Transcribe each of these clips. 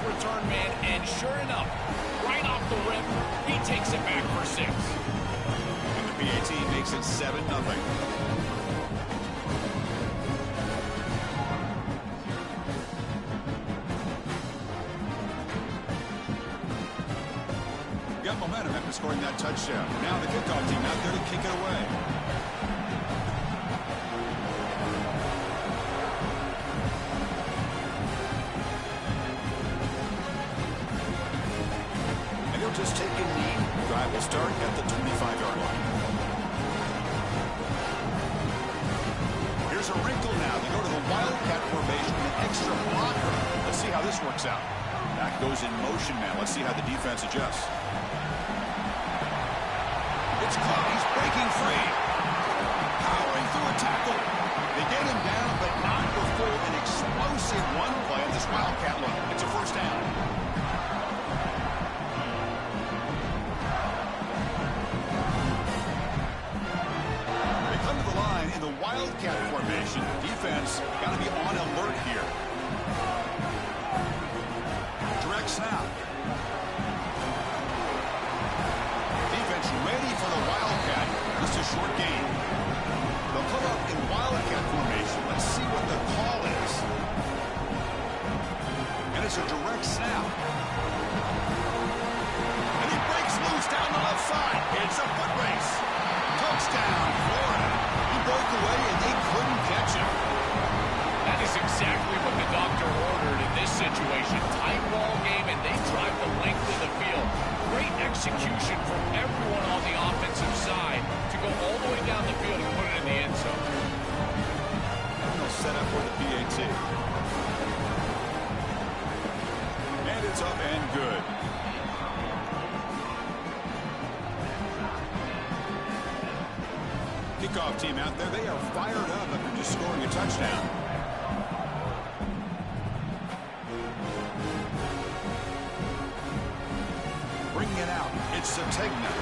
return man, and sure enough, right off the rip, he takes it back for 6. And the PAT makes it 7-0. Got momentum after scoring that touchdown. Now the kickoff team out there to kick it away. And he'll just take a knee. Drive will start at the 25-yard line. Here's a wrinkle now. They go to the Wildcat formation, an extra blocker. Let's see how this works out. Back goes in motion now. Let's see how the defense adjusts. It's caught. He's breaking free. Powering through a tackle. They get him down, but not before an explosive run play on this Wildcat look. It's a first down. They come to the line in the Wildcat formation. Defense got to be on alert here. Direct snap. Ready for the Wildcat. Just a short gain. They'll put up in Wildcat formation. Let's see what the call is. And it's a direct snap. And he breaks loose down the left side. It's a foot race. Touchdown, Florida. He broke away and they couldn't catch him. That is exactly what the doctor ordered in this situation. Tight ball game, and they drive the length of the field. Great execution from everyone on the offensive side to go all the way down the field and put it in the end zone. They'll set up for the PAT. And it's up and good. Kickoff team out there, they are fired up after just scoring a touchdown. Bringing it out, it's Sategna.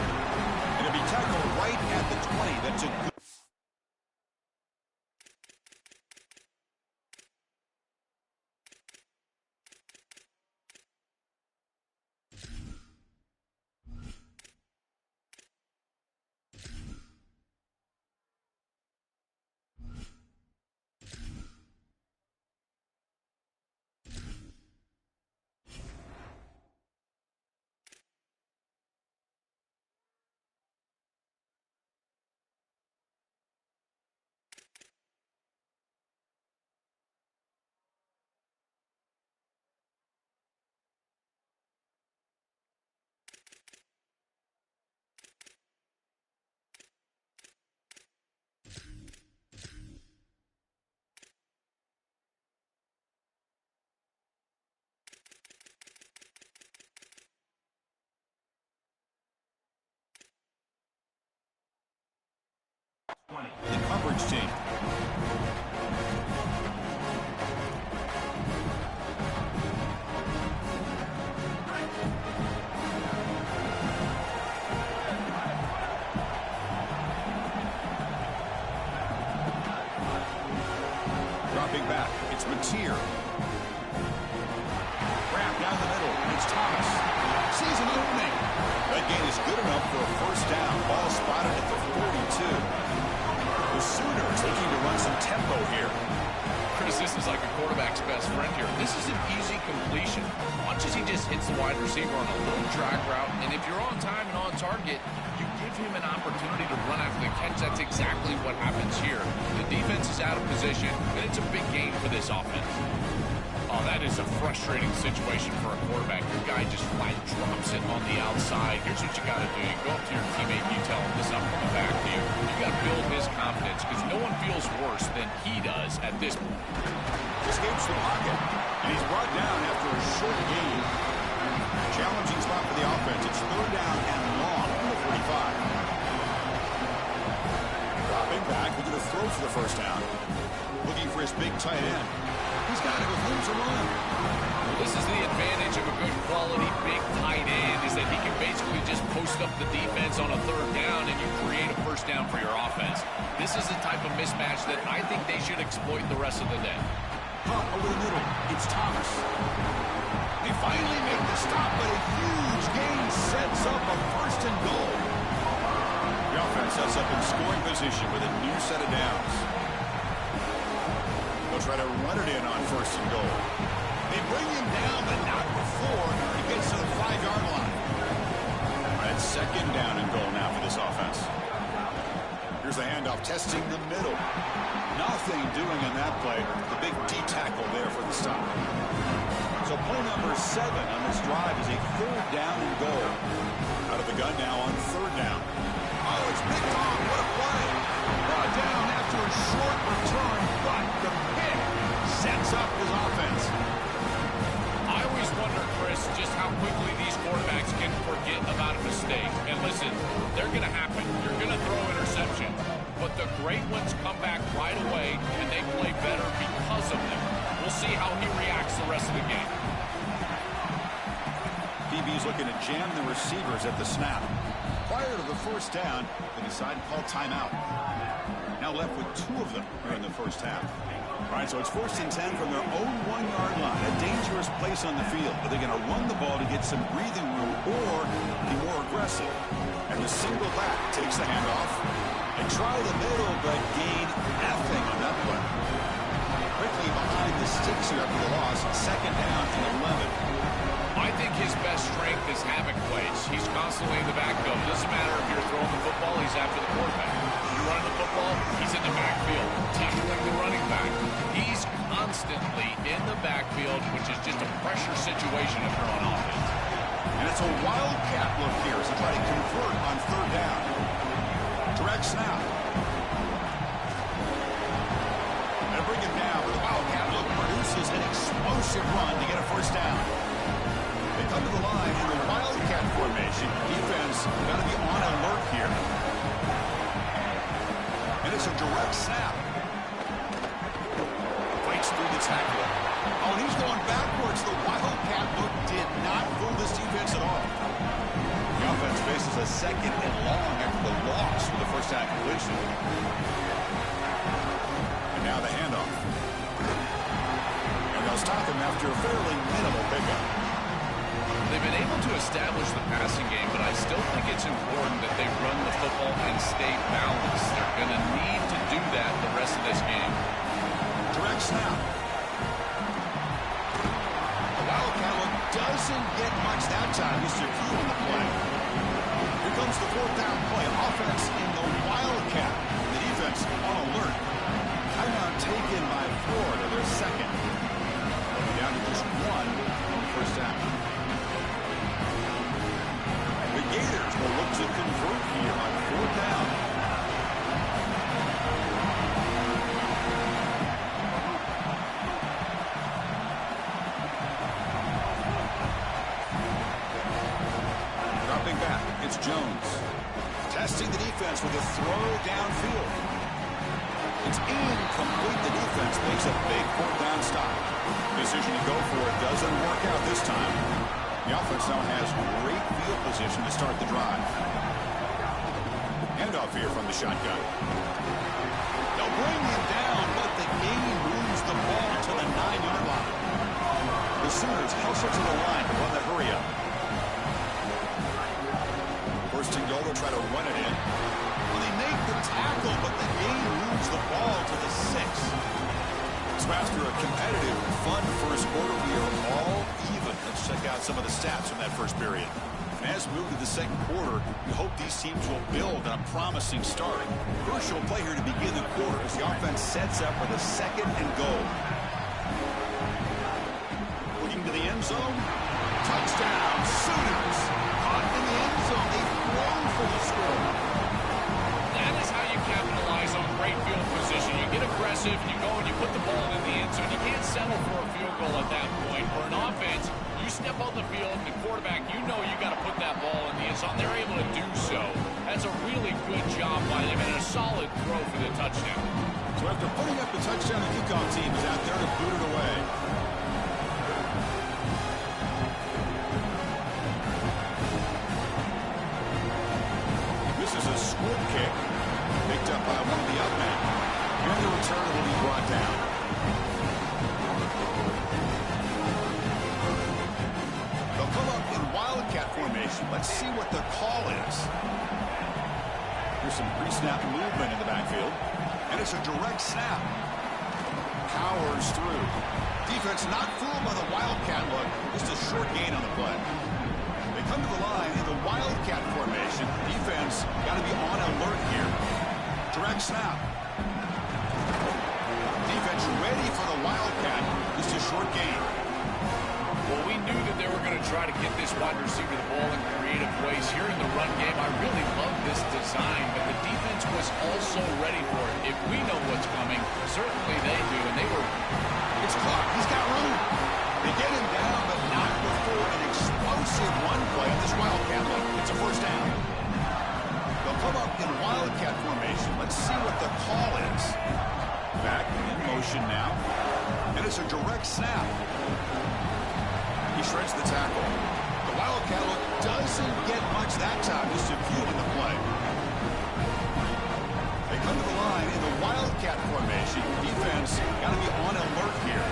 And it'll be tackled right at the 20. That's a good... The coverage team. Dropping back, it's Mateer. Wrap down the middle, it's Thomas. Sees an opening. That gain is good enough for a first down. Ball spotted at the 42. The Sooners looking to run some tempo here. Chris, this is like a quarterback's best friend here. This is an easy completion. Watch as he just hits the wide receiver on a little drag route, and if you're on time and on target, you give him an opportunity to run after the catch. That's exactly what happens here. The defense is out of position, and it's a big game for this offense. Oh, that is a frustrating situation for a quarterback. Your guy just flat drops it on the outside. Here's what you got to do. You go up to your teammate, you tell him this, I'm coming back to you. You got to build his confidence because no one feels worse than he does at this point. Escapes the pocket, and he's brought down after a short gain. Challenging spot for the offense. It's third down and long from the 45. Dropping back, looking to throw for the first down. Looking for his big tight end. He's got it with room to run. Well, this is the advantage of a good quality big tight end, is that he can basically just post up the defense on a third down and you create a first down for your offense. This is the type of mismatch that I think they should exploit the rest of the day. Pump over the middle. It's Thomas. They find position with a new set of downs. They'll try to run it in on 1st and goal. They bring him down, but not before he gets to the 5-yard line. That's 2nd down and goal now for this offense. Here's the handoff, testing the middle. Nothing doing on that play. The big D tackle there for the stop. So play number 7 on this drive is a 3rd down and goal. Out of the gun now on 3rd down. Oh, it's picked off. What a play. Brought down after a short return, but the pick sets up his offense. I always wonder, Chris, just how quickly these quarterbacks can forget about a mistake. And listen, they're going to happen. You're going to throw interceptions. But the great ones come back right away, and they play better because of them. We'll see how he reacts the rest of the game. DB's looking to jam the receivers at the snap. Prior to the 1st down, they decide to call timeout. Now left with 2 of them here in the 1st half. All right, so it's 1st and 10 from their own 1-yard line. A dangerous place on the field. Are they going to run the ball to get some breathing room or be more aggressive? And the single back takes the handoff. And try the middle, but gain nothing on that play. Quickly behind the sticks here after the loss. 2nd down and 11. I think his best strength is havoc plays. He's constantly in the backfield. It doesn't matter if you're throwing the football, he's after the quarterback. If you're running the football, he's in the backfield, tackling the running back. He's constantly in the backfield, which is just a pressure situation if you're on offense. And it's a wildcat look here as they try to convert on 3rd down. Direct snap. And bring him down with a wildcat look. Produces an explosive run to get a 1st down. They come to the line in the wildcat formation. Defense got to be on alert here. And it's a direct snap. Breaks through the tackle. Oh, and he's going backwards. The wildcat look did not fool this defense at all. The offense faces a 2nd and long after the loss for the 1st down completion. And now the handoff. And they'll stop him after a fairly minimal pickup. They've been able to establish the passing game, but I still think it's important that they run the football and stay balanced. They're going to need to do that the rest of this game. Direct snap. The wildcat look doesn't get much that time. Mr. Q on the play. Here comes the 4th down play. Offense in the wildcat. The defense on alert. Timeout taken by Florida. Their 2nd. They'll be down to just 1 on the 1st down. The Gators will look to convert here on 4th down. Dropping back, it's Jones. Testing the defense with a throw downfield. It's incomplete. The defense makes a big 4th down stop. Decision to go for it doesn't work out this time. The offense now has great field position to start the drive. Handoff here from the shotgun. They'll bring him down, but the game moves the ball to the 9-yard line. The Sooners hustle to the line to run the hurry up. 1st and goal, they'll try to run it in. Well, they make the tackle, but the game moves the ball to the 6. It's after a competitive, fun 1st quarter. We are all even. Let's check out some of the stats from that 1st period. And as we move to the 2nd quarter, we hope these teams will build on a promising start. Crucial play here to begin the quarter as the offense sets up for the 2nd and goal. Looking to the end zone. Touchdown, Sooners. Caught in the end zone. They've grown for the score. That is how you capitalize on great field position. You get aggressive, you go and you put the ball in the end zone. You can't settle for a field goal at that point. For an offense, you step on the field, and the quarterback, you know you got to put that ball in the end zone. They're able to do so. That's a really good job by them and a solid throw for the touchdown. So after putting up the touchdown, the kickoff team is out there to boot it away. This is a squib kick picked up by one of the up men. Here the return will be brought down. They'll come up in wildcat formation. Let's see what the call is. Here's some pre-snap movement in the backfield. And it's a direct snap. Powers through. Defense not fooled by the Wildcat look. Just a short gain on the play. They come to the line in the Wildcat formation. Defense got to be on alert here. Direct snap. Defense ready for the Wildcat. Just a short gain. Well, we knew that they were going to try to get this wide receiver the ball in creative ways. Here in the run game, I really love this design, but the defense was also ready for it. If we know what's coming, certainly they do, and they were... It's caught. He's got room. They get him down, but not before an explosive run play on this Wildcat look. It's a first down. They'll come up in Wildcat formation. Let's see what the call is. Back in motion now. And it's a direct snap. He shreds the tackle. The Wildcat look doesn't get much that time. Just a few in the play. They come to the line in the Wildcat formation. Defense got to be on alert here.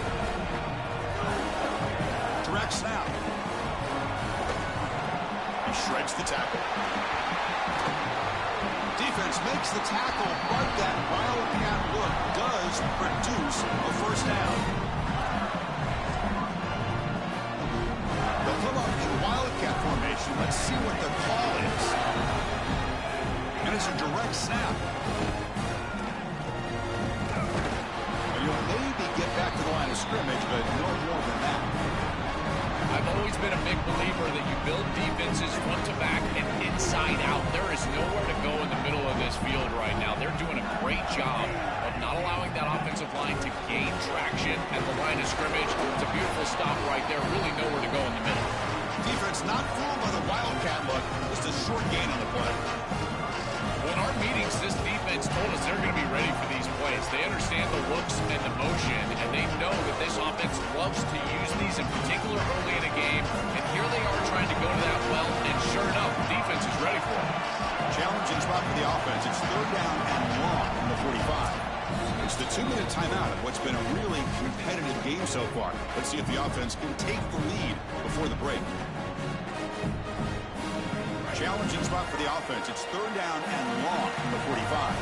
Direct snap. He shreds the tackle. Defense makes the tackle, but that Wildcat look does produce a first down. They'll come up in Wildcat formation. Let's see what the call is. And it's a direct snap. You'll maybe get back to the line of scrimmage, but no more than that. I've always been a big believer that you build defenses front to back and inside out. There is nowhere to go in the middle of this field right now. They're doing a great job of not allowing that offensive line to gain traction at the line of scrimmage. It's a beautiful stop right there. Really nowhere to go in the middle. Defense not fooled by the Wildcat look. Just a short gain on the play. Well, in our meetings, this defense told us they're going to be ready for these plays. They understand the looks and the motion, and they know that this offense loves to use these in particular early in a game. And here they are trying to go to that well, and sure enough, the defense is ready for it. Challenging spot for the offense. It's third down and long from the 45. It's the 2-minute timeout of what's been a really competitive game so far. Let's see if the offense can take the lead before the break. Challenging spot for the offense. It's third down and long from the 45.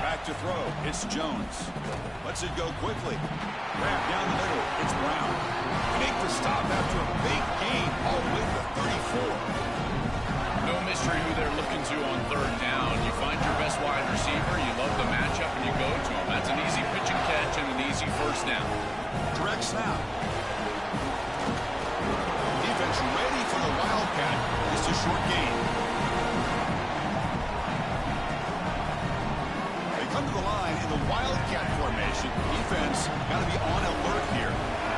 Back to throw. It's Jones. Lets it go quickly. Wrap down the middle. It's Brown. Make the stop after a big gain all the way to the 34. No mystery who they're looking to on third down. You find your best wide receiver, you love the matchup, and you go to him. That's an easy pitch and catch and an easy first down. Direct snap. Defense ready for the Wildcat. Just a short gain. They come to the line in the Wildcat formation. Defense got to be on alert here.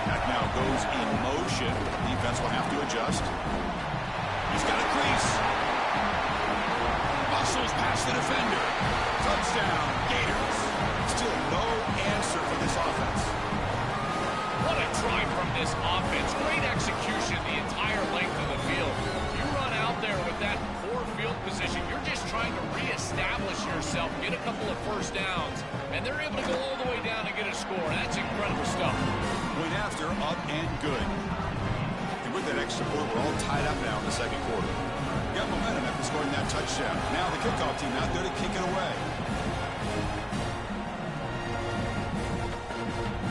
That now goes in motion. Defense will have to adjust. He's got a crease. Muscles past the defender. Touchdown, Gators. Still no answer for this offense. What a try from this offense. Great execution the entire length of the field. You run out there with that poor field position. You're just trying to reestablish yourself, get a couple of first downs, and they're able to go all the way down and get a score. That's incredible stuff. Point after, up and good. And with that extra point, we're all tied up now in the second quarter. Got momentum after scoring that touchdown. Now the kickoff team out there to kick it away.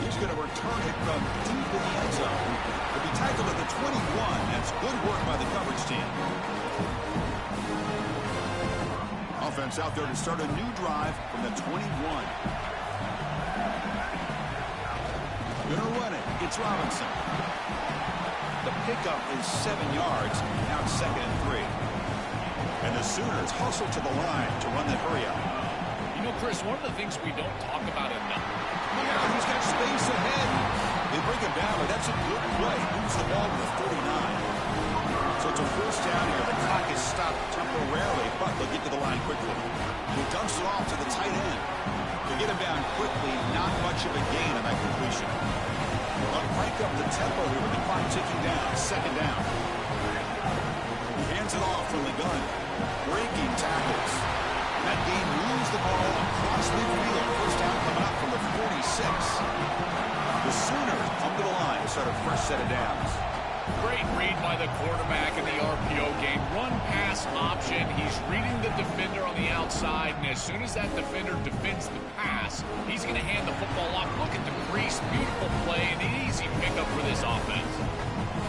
He's going to return it from deep in the end zone. He'll be tackled at the 21. That's good work by the coverage team. Offense out there to start a new drive from the 21. Going to run it. It's Robinson. The pickup is 7 yards. Now it's 2nd and 3. And the Sooners hustle to the line to run that hurry up. You know, Chris, one of the things we don't talk about enough. Look out, he's got space ahead. They bring him down, but that's a good play. Moves the ball to the 49. So it's a first down here. The clock is stopped temporarily, but they'll get to the line quickly. He dumps it off to the tight end. To get him down quickly, not much of a gain on that completion. They'll crank up the tempo here with the clock ticking down. 2nd down. He hands it off from the gun. Breaking tackles. That game moves the ball across midfield. First down coming up from the 46. The Sooners come to the line to start a fresh set of downs. Great read by the quarterback in the RPO game. Run-pass option. He's reading the defender on the outside, and as soon as that defender defends the pass, he's going to hand the football off. Look at the crease. Beautiful play and an easy pickup for this offense.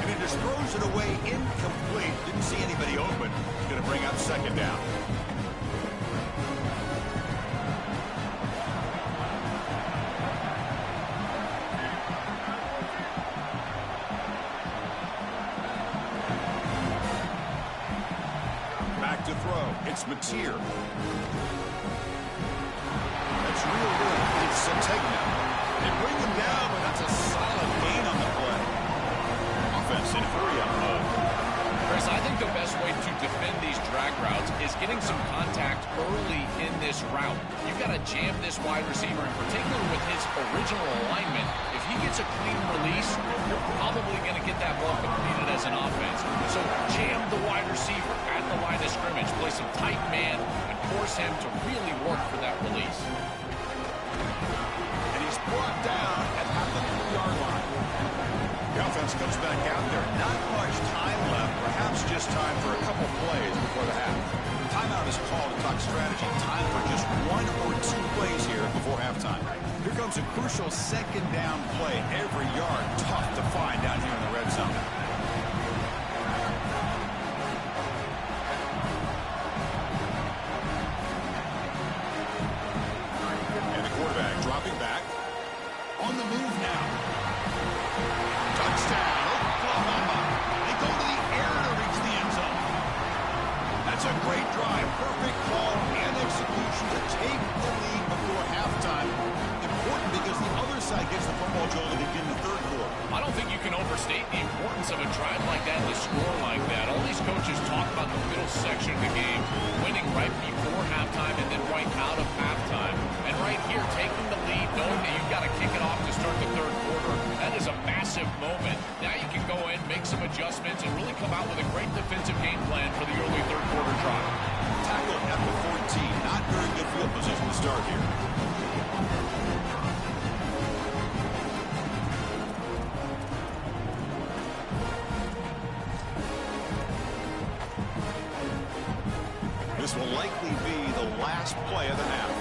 And he just throws it away incomplete. Didn't see anybody open. He's going to bring up second down. To throw. It's Mateer. That's real good. It's Sategna. They bring him down, but that's a solid gain on the play. Offense in hurry-up mode. Chris, I think the best way to defend these drag routes is getting some contact early in this route. You've got to jam this wide receiver, in particular with his original alignment. If he gets a clean release, you're probably going to get that ball completed as an offense. So jam the wide receiver at the line of scrimmage, play some tight man, and force him to really work for that release. And he's brought down at half the 3-yard line. The offense comes back out there. Not much time left. Perhaps just time for a couple plays before the half. Timeout is called to talk strategy. Time for just 1 or 2 plays here before halftime. Here comes a crucial second down play. Every yard tough to find down here in the red zone. And the quarterback dropping back. On the move now. Touchdown, Oklahoma. They go to the air to reach the end zone. That's a great drive. Perfect call and execution to take the lead before halftime. Important because the other side gets the football, Joel, to begin the third quarter. I don't think you can overstate the importance of a drive like that and a score like that. All these coaches talk about the middle section of the game, winning right before halftime and then right out of halftime. And right here, taking the lead, knowing that you've got to kick it off to start the third quarter, that is a massive moment. Now you can go in, make some adjustments, and really come out with a great defensive game plan for the early third quarter drive. Tackle at the 14. Not very good field position to start here. This will likely be the last play of the half.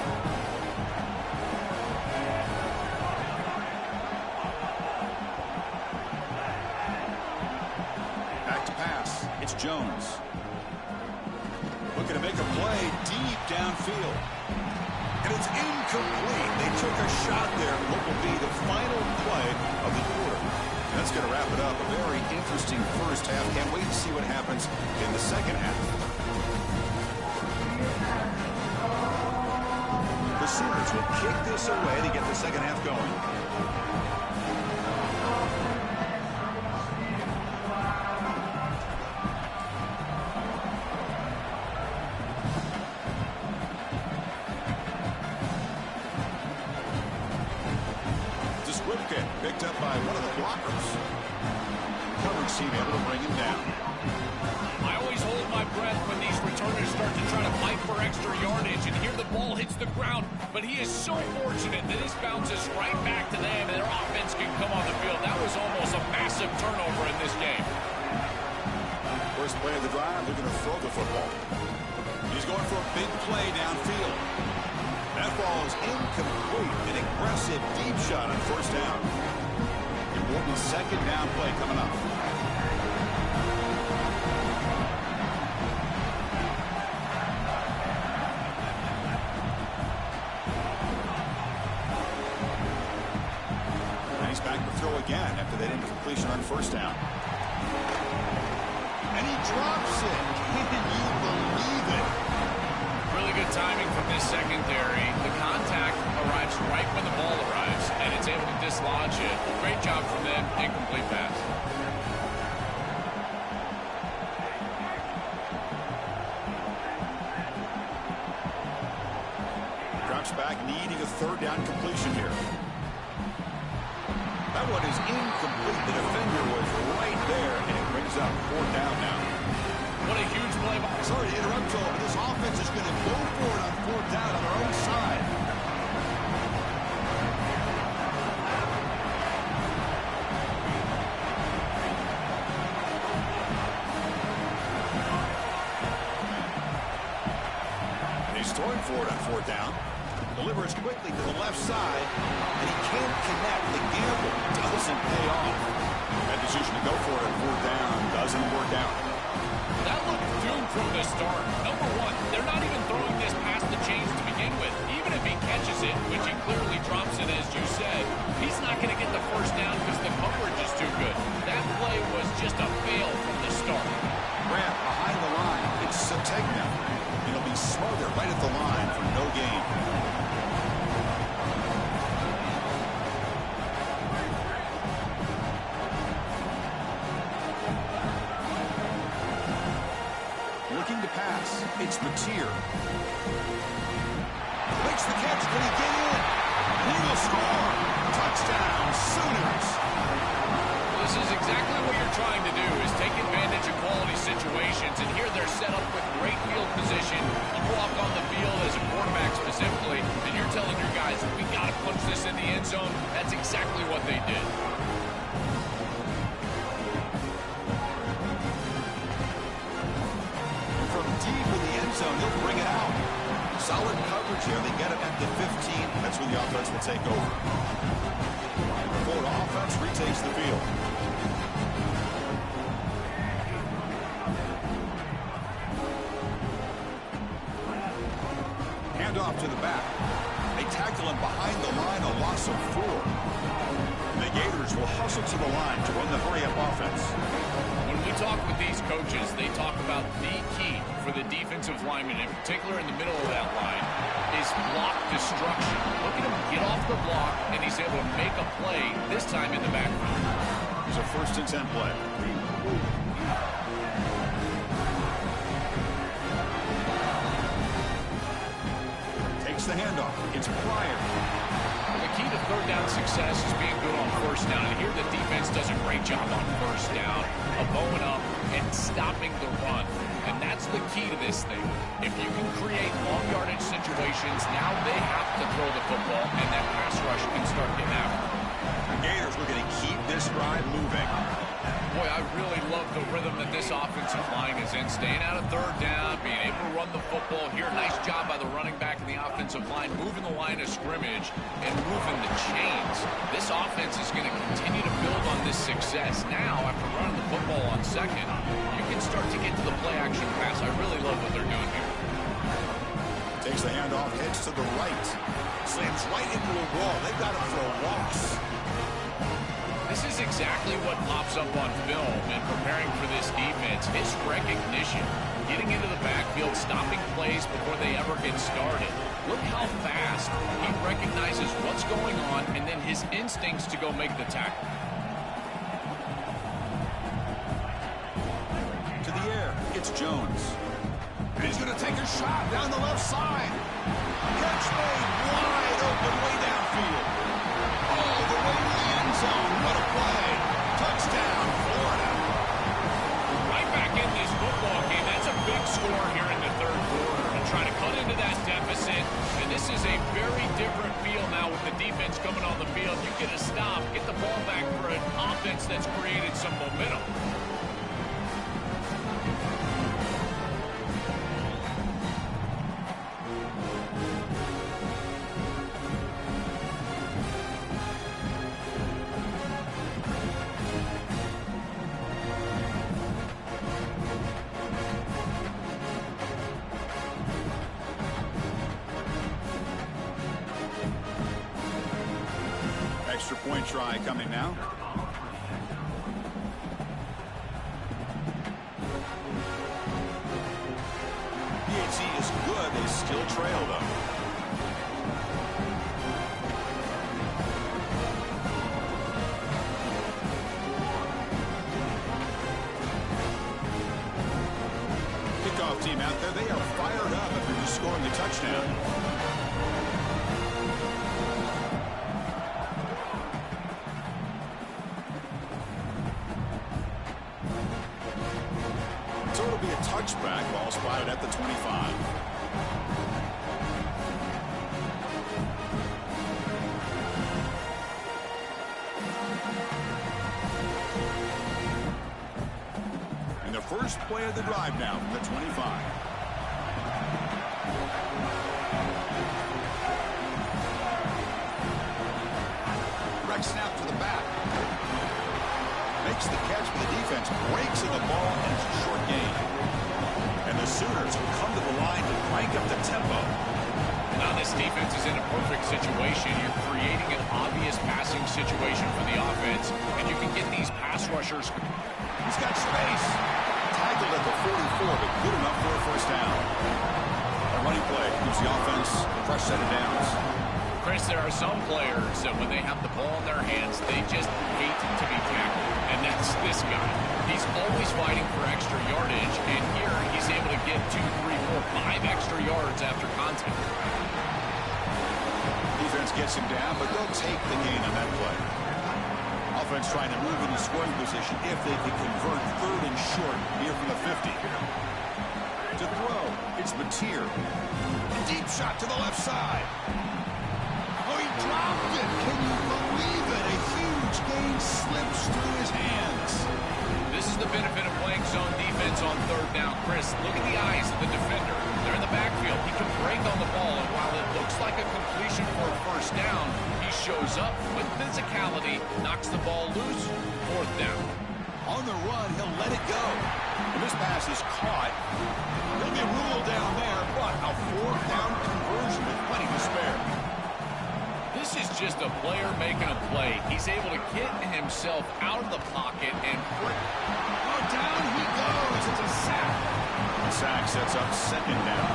Back to pass. It's Jones. Looking to make a play deep downfield. And it's incomplete. They took a shot there. What will be the final play of the quarter. That's going to wrap it up. A very interesting first half. Can't wait to see what happens in the second half. The Sooners will kick this away to get the second half going. This whip kick picked up by one of the blockers. Coverage team able to bring him down. I always hold my breath when these returners start to try to fight for extra yardage, and here the ball hits the ground, but he is so fortunate that this bounces right back to them and their offense can come on the field. That was almost a massive turnover in this game. First play of the drive, they're going to throw the football. He's going for a big play downfield. That ball is incomplete. An aggressive deep shot on first down. Important second down play coming up. Back to throw again after that incompletion on first down. And he drops it. Can you believe it? Really good timing from this secondary. The contact arrives right when the ball arrives, and it's able to dislodge it. Great job from them. Incomplete pass. Drops back, needing a third down completion here. That one is incomplete. The defender was right there, and it brings up fourth down now. What a huge play. Sorry to interrupt, Joel, but this offense is going to go for it on fourth down on their own side. for it on fourth down. Delivers quickly to the left side, and he can't connect. The gamble doesn't pay off. That decision to go for it on fourth down doesn't work out. That looked doomed from the start. Number one, they're not even throwing this past the chains to begin with. Even if he catches it, which he clearly drops it, as you said, he's not going to get the first down because the coverage is too good. That play was just a fail from the start. Grant behind the line. It's Sategna. It'll be smothered right at the line for no gain. Looking to pass. It's Mateer. Makes the catch. Can he get in? He will score. Touchdown, Sooners. This is exactly what you're trying to do, is take advantage of quality situations. And here they're set up with great field position. You walk on the field as a quarterback specifically, and you're telling your guys, we got to punch this in the end zone. That's exactly what they did. From deep in the end zone, he'll bring it out. Solid coverage here. They get him at the 15. That's where the offense will take over. The Ford offense retakes the field. Hand off to the back. They tackle him behind the line, a loss of 4. The Gators will hustle to the line to run the hurry-up offense. When we talk with these coaches, they talk about the key for the defensive lineman, in particular in the middle of that line, is block destruction. Look at him get off the block, and he's able to make a play, this time in the backfield. Here's a 1st and 10 play. Takes the handoff. It's Pryor. The key to third down success is being good on first down. And here the defense does a great job on first down of bowing up and stopping the run. And that's the key to this thing. If you can create long yardage situations, now they have to throw the football, and that pass rush can start getting after them. The Gators are going to keep this drive moving. Boy, I really love the rhythm that this offensive line is in. Staying out of third down, being able to run the football here. Nice job by the running back and the offensive line, moving the line of scrimmage and moving the chains. This offense is going to continue to build on this success. Now, after running the football on second, you can start to get to the play-action pass. I really love what they're doing here. Takes the handoff, heads to the right. Slams right into a wall. They've got him for a loss. This is exactly what pops up on film and preparing for this defense. His recognition, getting into the backfield, stopping plays before they ever get started. Look how fast he recognizes what's going on and then his instincts to go make the tackle. To the air, it's Jones. And he's going to take a shot down the left side. Catch made wide open way downfield. All the way to the end zone. What a play. Touchdown, Florida. Right back in this football game. That's a big score here in the third quarter. And trying to cut into that deficit. And this is a very different feel now with the defense coming on the field. You get a stop, get the ball back for an offense that's created some momentum. Extra point try coming now. PAT is good. They still trail, though. Kickoff team out there. They are fired up after just scoring a touchdown. So it'll be a touchback. Ball spotted at the 25. And the first play of the drive now from the 25. Direct snap to the back. Makes the catch, but the defense breaks in the ball, and it's a short gain. And the Sooners come to the line to crank up the tempo. Now this defense is in a perfect situation. You're creating an obvious passing situation for the offense, and you can get these pass rushers. He's got space. Tackled at the 44, but good enough for a first down. A running play gives the offense a fresh set of downs. Chris, there are some players that when they have the ball in their hands, they just hate to be tackled. And that's this guy. He's always fighting for extra yardage, and here he's able to get 2, 3, 4, 5 extra yards after contact. Defense gets him down, but they'll take the gain on that play. Offense trying to move into scoring position if they can convert 3rd and short here from the 50. To throw, it's Mateer. A deep shot to the left side. Oh, he dropped it. Can you believe it? A huge gain slips through his hands. This is the benefit of playing zone defense on 3rd down. Chris, look at the eyes of the defender. They're in the backfield. He can break on the ball, and while it looks like a completion for a first down, he shows up with physicality, knocks the ball loose, 4th down. On the run, he'll let it go. And this pass is caught. He'll be ruled down there, but a 4th down conversion with plenty to spare. This is just a player making a play. He's able to get himself out of the pocket and break. Oh, down he goes. It's a sack. The sack sets up 2nd down.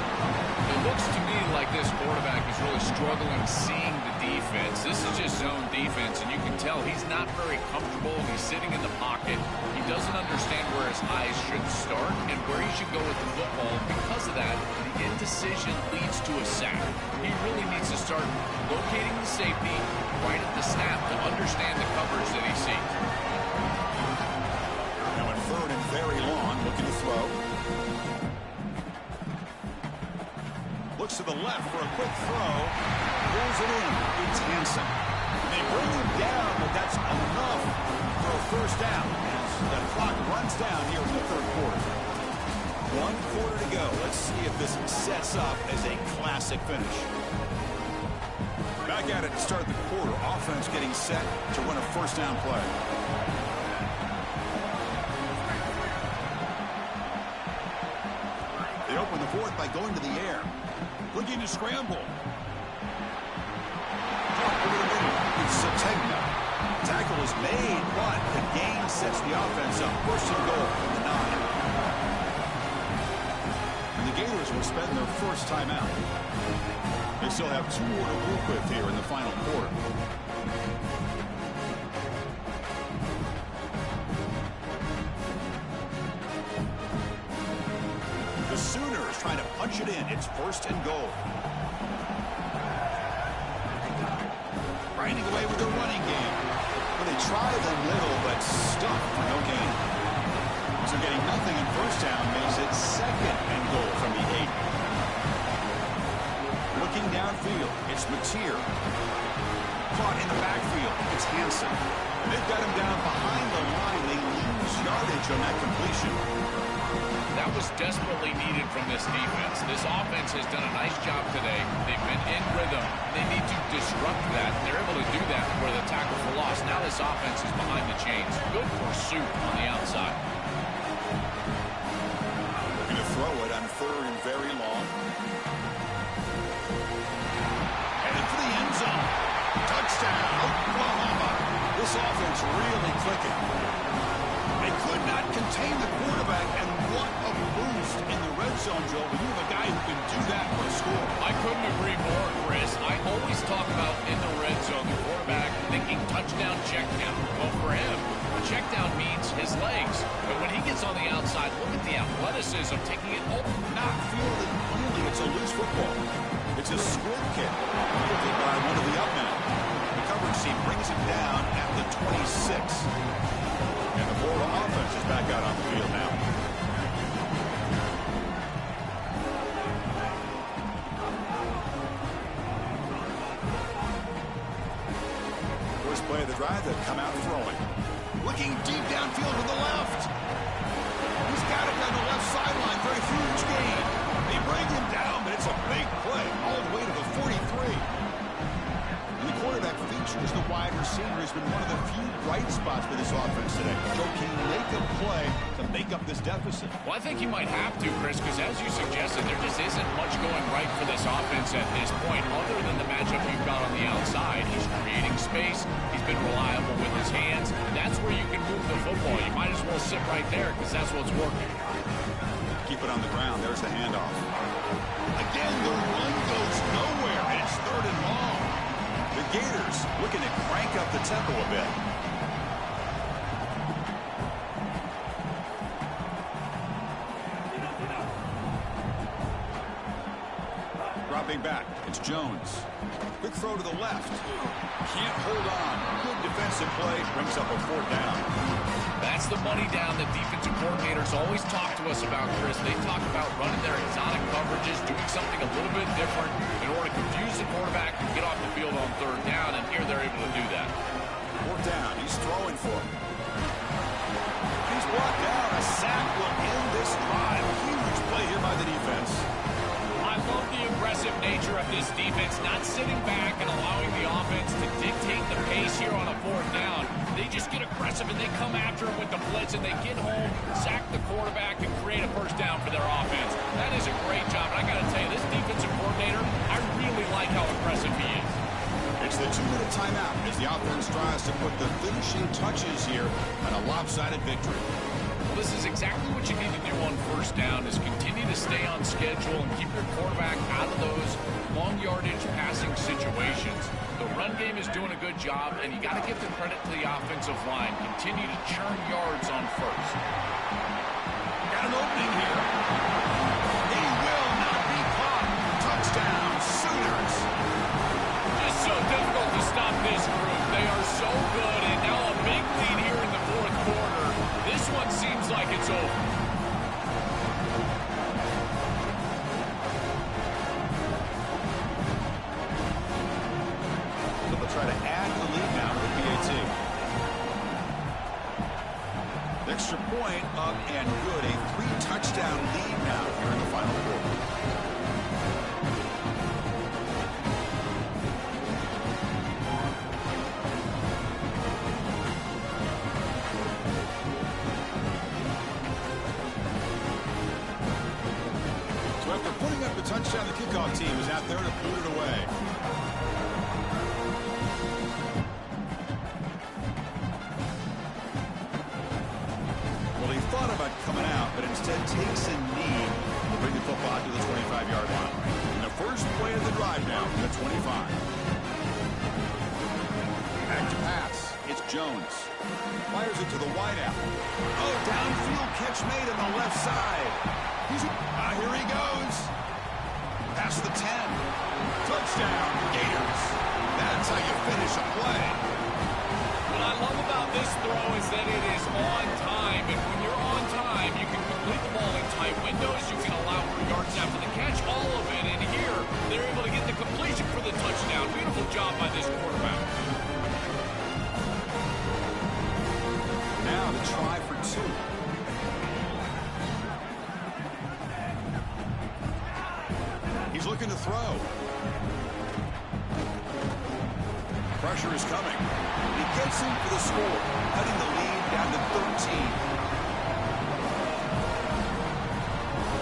It looks to me like this quarterback is really struggling seeing the defense. This is just zone defense, and you can tell he's not very comfortable. He's sitting in the pocket. He doesn't understand where his eyes should start and where he should go with the football. Because of that, the indecision leads to a sack. He really needs to start locating the safety right at the snap to understand the coverage that he sees. Now in 3rd and very long, looking to throw. Looks to the left for a quick throw. Pulls it in. It's Hansen. They bring him down, but that's enough for a first down as the clock runs down here in the 3rd quarter. 1 quarter to go. Let's see if this sets up as a classic finish. Back at it to start the quarter. Offense getting set to run a first down play. They open the 4th by going to the air. Looking to scramble. Drop over the middle. It's Sategna. Tackle is made, but the gain sets the offense up. 1st and goal from the 9. And the Gators will spend their first timeout. They still have 2 more to work with here in the final quarter. The Sooners trying to punch it in. It's 1st and goal. Grinding away with their running game. Well, they tried them little, but stuck for no gain. So getting nothing in first down makes it 2nd and goal from the 8. Looking downfield, it's Mateer. Caught in the backfield, it's Hansen. They've got him down behind the line. They lose yardage on that completion. That was desperately needed from this defense. This offense has done a nice job today. They've been in rhythm. They need to disrupt that. They're able to do that where the tackle for loss. Now this offense is behind the chains. Good pursuit on the outside. Looking to throw it on 3rd and very long. Headed for the end zone. Touchdown, Oklahoma. This offense really clicking. They could not contain the quarterback, and what a boost in the red zone, Joe. When you have a guy who can do that for a score. I couldn't agree more, Chris. I always talk about in the red zone, the quarterback thinking touchdown, check down. Well, for him, a check down means his legs. But when he gets on the outside, look at the athleticism, taking it over. Not fielded clearly. It's a loose football. It's a squib kick. Fielded by one of the up men. The coverage team brings him down at the 26. And the Florida offense is back out on the field now. First play of the drive, they've come out throwing. Looking deep downfield to the left. He's got it down the left sideline for a huge gain. They bring him down, but it's a big play all the way to the 43. And the quarterback features the wide wide receiver has been one of the few bright spots for this offense today. Joe, can he make a play to make up this deficit? Well, I think he might have to, Chris, because as you suggested, there just isn't much going right for this offense at this point, other than the matchup you've got on the outside. He's creating space. He's been reliable with his hands. That's where you can move the football. You might as well sit right there because that's what's working. Keep it on the ground. There's the handoff. Again, the run goes nowhere, and it's 3rd and long. The Gators looking to crank up the tempo a bit. Dropping back, it's Jones. Quick throw to the left. Can't hold on. Good defensive play. Brings up a 4th down. That's the money down that defensive coordinators always talk to us about, Chris. They talk about running their exotic coverages, doing something a little bit different in order to confuse the quarterback and get off the field on 3rd down, and here they're able to do that. 4th down. He's throwing for him. He's brought down. A sack will end this drive. Huge play here by the defense. I love the aggressive nature of this defense, not sitting back and allowing the offense to dictate the pace here on a 4th down. They just get aggressive and they come after him with the blitz, and they get home, sack the quarterback, and create a 1st down for their offense. That is a great job. And I got to tell you, this defensive coordinator, I really like how aggressive he is. It's the 2-minute timeout as the offense tries to put the finishing touches here on a lopsided victory. Well, this is exactly what you need to do on 1st down, is continue to stay on schedule and keep your quarterback out of those long yardage passing situations. The run game is doing a good job, and you got to give the credit to the offensive line. Continue to churn yards on 1st. Got an opening here. He will not be caught. Touchdown, Sooners. Just so difficult to stop this group. They are so good, and now a big lead here in the 4th quarter. This one seems like it's over. Try to add the lead now to the PAT. Extra point up and good. A 3-touchdown lead now here in the final quarter. So after putting up the touchdown, the kickoff team is out there to put it away. Coming out, but instead takes a knee to bring the football to the 25-yard line. And the first play of the drive now from the 25. Back to pass. It's Jones. Fires it to the wideout. Oh, downfield catch made on the left side. Here he goes. Past the 10. Touchdown, Gators. That's how you finish a play. What I love about this throw is that it is on time, and when you're on time, you can complete the ball in tight windows, you can allow for yards after the catch, all of it, and here, they're able to get the completion for the touchdown. Beautiful job by this quarterback. Now the try for 2. He's looking to throw. Pressure is coming. He gets in for the score, cutting the lead down to 13.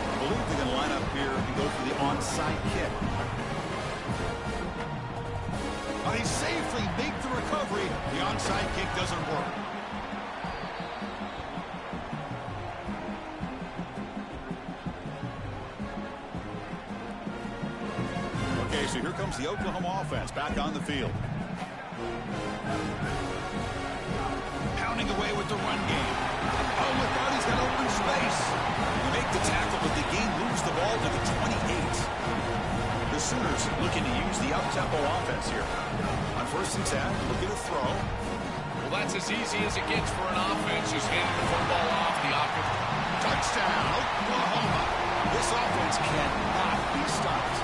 I believe they're going to line up here and go for the onside kick. They safely make the recovery. The onside kick doesn't work. Okay, so here comes the Oklahoma offense back on the field. Pounding away with the run game. Oh, look out, he's got open space. They make the tackle, but the game moves the ball to the 28. The Sooners looking to use the up-tempo offense here. On 1st and 10, looking to throw. Well, that's as easy as it gets for an offense. Just handing the football off the offense. Touchdown, Oklahoma. This offense cannot be stopped.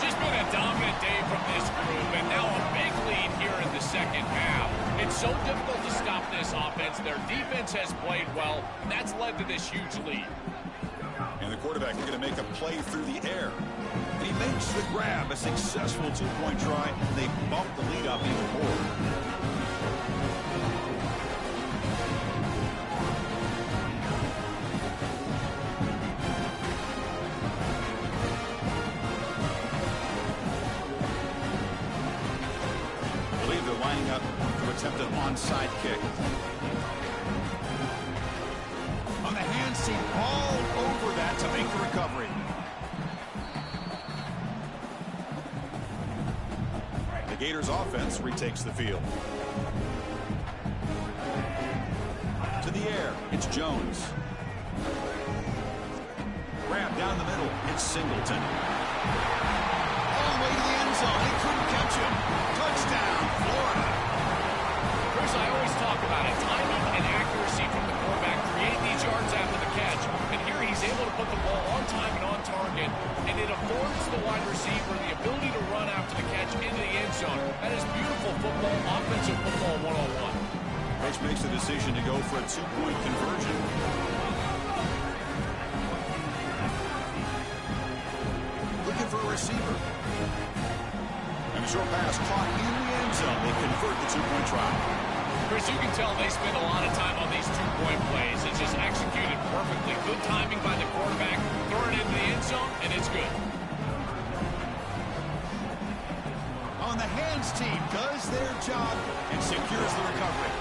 Just been a dominant day from this group, and now a big lead here in the 2nd half. It's so difficult to stop this offense. Their defense has played well, and that's led to this huge lead. And the quarterback is going to make a play through the air. And he makes the grab, a successful two-point try. And they bump the lead up even more. I believe they're lining up to attempt an onside kick. On the hand seat, all over that to make the recovery. The Gators offense retakes the field. To the air, it's Jones. Grab down the middle, it's Singleton. All the way to the end zone, they couldn't catch him. Touchdown, Florida. Chris, I always talk about it. Timing and accuracy from the quarterback create these yards after the catch. And here he's able to put the ball on time and on target. And it affords the wide receiver the ability to run after the catch into the end zone. That is beautiful football, offensive football 101. Coach makes the decision to go for a two-point conversion. Looking for a receiver. And the short pass caught in the end zone. They convert the two-point try. Chris, you can tell they spend a lot of time on these two-point plays. It's just executed perfectly. Good timing by the quarterback. Throw it into the end zone, and it's good. On the hands team does their job and secures the recovery.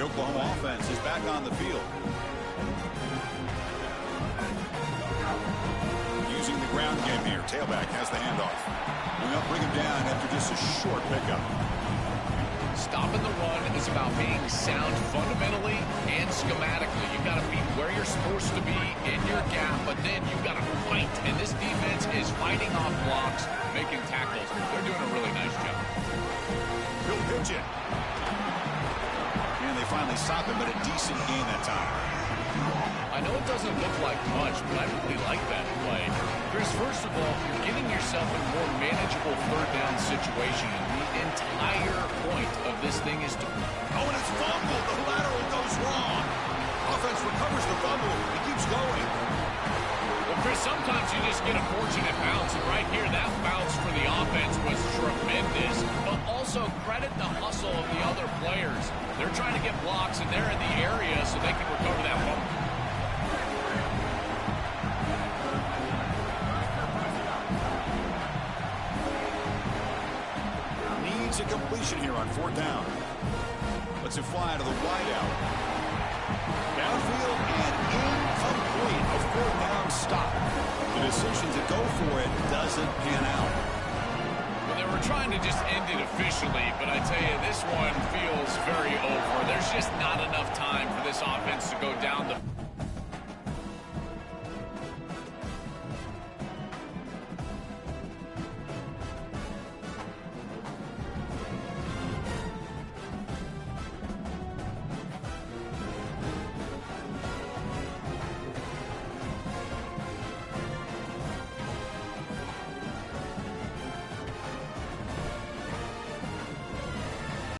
Oklahoma offense is back on the field. Using the ground game here. Tailback has the handoff. And they'll bring him down after just a short pickup. Stopping the run is about being sound fundamentally and schematically. You've got to be where you're supposed to be in your gap, but then you've got to fight. And this defense is fighting off blocks, making tackles. They're doing a really nice job. He'll pitch it. And they finally stop him, but a decent gain that time. I know it doesn't look like much, but I really like that play. Chris, first of all, you're getting yourself in a more manageable third down situation. The entire point of this thing is to... Oh, and it's fumbled. The lateral goes wrong. Offense recovers the fumble. He keeps going. Well, Chris, sometimes you just get a fortunate bounce. And right here, that bounce for the offense was tremendous. But also credit the hustle of the other players. They're trying to get blocks, and they're in the area so they can recover that fumble. Needs a completion here on fourth down. Lets it fly to the wideout. Downfield and incomplete. A fourth down stop. The decision to go for it doesn't pan out. Well, they were trying to just end it officially, but I tell you, this one feels very over. There's just not enough time for this offense to go down the...